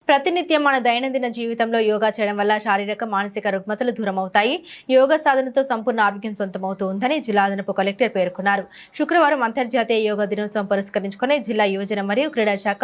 ప్రతినిత్యం మన దైనందిన జీవితంలో యోగా చేయడం వల్ల శారీరక మానసిక రుగ్మతలు దూరమవుతాయి. యోగా సాధనతో సంపూర్ణ ఆరోగ్యం సొంతమవుతుందని జిల్లా అదనపు కలెక్టర్ పేర్కొన్నారు. శుక్రవారం అంతర్జాతీయ యోగా దినోత్సవం పురస్కరించుకుని జిల్లా యువజన మరియు క్రీడా శాఖ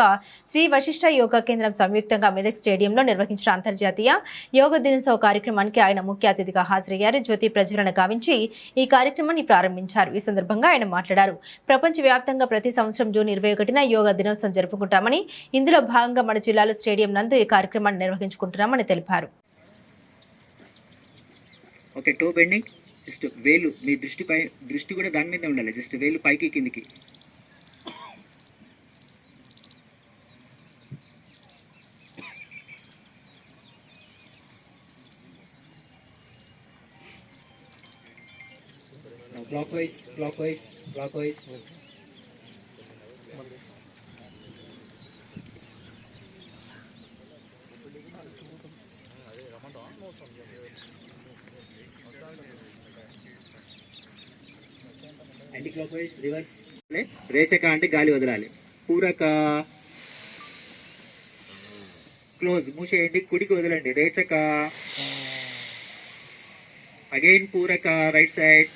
శ్రీ వశిష్ఠ యోగా కేంద్రం సంయుక్తంగా మెదక్ స్టేడియంలో నిర్వహించిన అంతర్జాతీయ యోగా దినోత్సవ కార్యక్రమానికి ఆయన ముఖ్య అతిథిగా హాజరయ్యారు. జ్యోతి ప్రజ్వలన గావించి ఈ కార్యక్రమాన్ని ప్రారంభించారు. ఈ సందర్భంగా ఆయన మాట్లాడారు. ప్రపంచవ్యాప్తంగా ప్రతి సంవత్సరం జూన్ 21న యోగా దినోత్సవం జరుపుకుంటామని, ఇందులో భాగంగా మన జిల్లాలో స్టేడియం నందు ఈ కార్యక్రమాన్ని నిర్వహించుకుంటున్నామని తెలిపారు. ఓకే, టో బెండింగ్, జస్ట్ వేలు మీ దృష్టి కూడా దాని మీద ఉండాలి. జస్ట్ వేలు పైకి కిందికి. Clockwise anticlockwise reverse. రేచక అంటే గాలి వదలాలి. పూరక క్లోజ్, మూసేయండి, కుడికి వదలండి. రేచక అగైన్ పూరక right side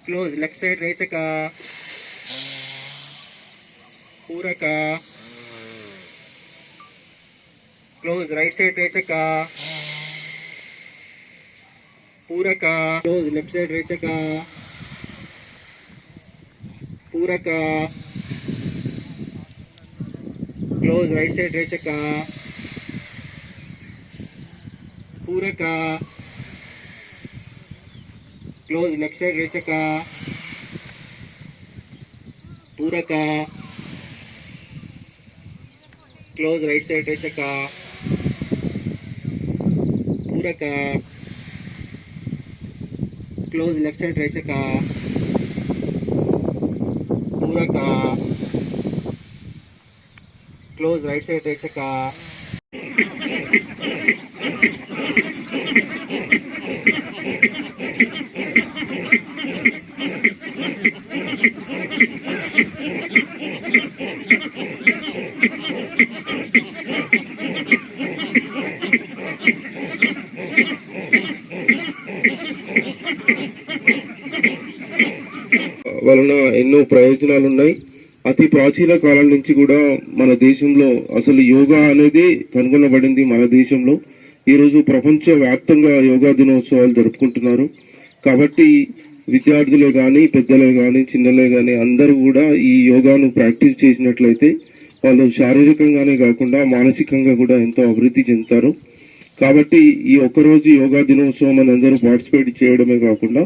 close, left side రేచక పూరక క్లోజ్, రైట్ సైడ్ రేచక పూరక క్లోజ్, లెఫ్ట్ సైడ్ రేచక పూరక క్లోజ్, రైట్ సైడ్ రేచక పూరక క్లోజ్, లెఫ్ట్ సైడ్ రేచక పూరక క్లోజ్, రైట్ సైడ్ రేచక పూరక క్లోజ్, లెఫ్ట్ సైడ్ రేచక పూరక క్లోజ్, రైట్ సైడ్ రేచక. వలన ఎన్నో ప్రయోజనాలు ఉన్నాయి. అతి ప్రాచీన కాలం నుంచి కూడా మన దేశంలో అసలు యోగా అనేది కనుగొనబడింది. మన దేశంలో ఈరోజు ప్రపంచ వ్యాప్తంగా యోగా దినోత్సవాలు జరుపుకుంటున్నారు. కాబట్టి విద్యార్థులే కానీ, పెద్దలే కానీ, చిన్నలే కానీ అందరూ కూడా ఈ యోగాను ప్రాక్టీస్ చేసినట్లయితే వాళ్ళు శారీరకంగానే కాకుండా మానసికంగా కూడా ఎంతో అభివృద్ధి చెందుతారు. కాబట్టి ఈ ఒక్కరోజు యోగా దినోత్సవం అని అందరూ పార్టిసిపేట్ చేయడమే కాకుండా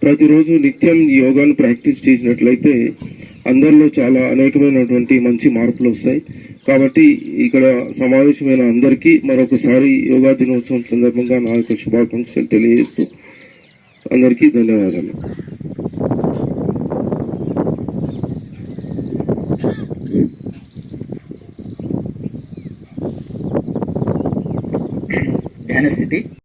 ప్రతిరోజు నిత్యం ఈ యోగాను ప్రాక్టీస్ చేసినట్లయితే అందరిలో చాలా అనేకమైనటువంటి మంచి మార్పులు వస్తాయి. కాబట్టి ఇక్కడ సమావేశమైన అందరికీ మరొకసారి యోగా దినోత్సవం సందర్భంగా నా యొక్క శుభాకాంక్షలు తెలియజేస్తూ అందరికీ ధన్యవాదాలు. ధ్యానస్థితి